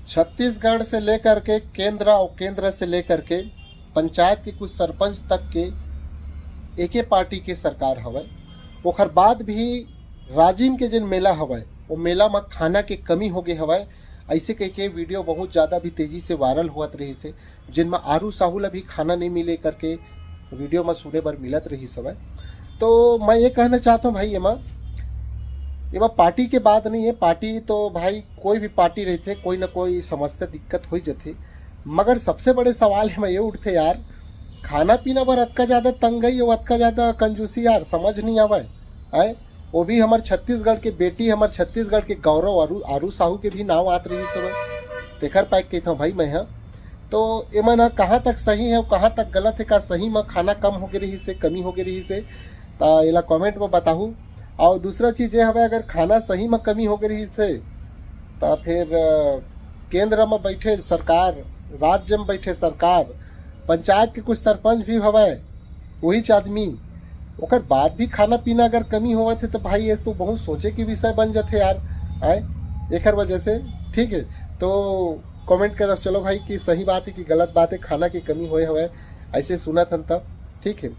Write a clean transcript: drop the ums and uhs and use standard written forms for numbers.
छत्तीसगढ़ से लेकर के केंद्र और केंद्र से लेकर के पंचायत के कुछ सरपंच तक के एके पार्टी के सरकार हवय। ओकर बाद भी राजिम के जिन मेला हवय वो मेला में खाना के कमी हो गए हवय। ऐसे कह के वीडियो बहुत ज़्यादा भी तेज़ी से वायरल होत रही से, जिनमें आरू साहू ला भी खाना नहीं मिले करके वीडियो में सुने बर मिलत रही हवय। तो मैं ये कहना चाहता हूँ भाई, एमा पार्टी के बात नहीं है। पार्टी तो भाई कोई भी पार्टी रहते, कोई ना कोई समस्या दिक्कत हो जाते, मगर सबसे बड़े सवाल है ये उठते यार, खाना पीना बर अतका ज़्यादा तंगई और अतका ज़्यादा कंजूसी यार समझ नहीं आवे है। वो भी हमारे छत्तीसगढ़ के बेटी, हमारे छत्तीसगढ़ के गौरव आरू साहू के भी नाम आत रही सब तेखर पाइक कहता हूँ भाई मैं। हाँ तो एमा ना कहाँ तक सही है और कहाँ तक गलत है, का सही में खाना कम हो गई रही से, कमी हो गई रही से, तो एला कमेंट में बताहूँ। और दूसरा चीज़ ये हवे, अगर खाना सही में कमी हो गई से तो फिर केंद्र में बैठे सरकार, राज्य में बैठे सरकार, पंचायत के कुछ सरपंच भी हवे वही आदमी, ओकर बाद भी खाना पीना अगर कमी होवत है तो भाई ये तो बहुत सोचे के विषय बन जाते यार आए एक वजह से। ठीक है, तो कमेंट करो चलो भाई कि सही बात है कि गलत बात है, खाना की कमी होए हवे ऐसे सुना था तब। ठीक है।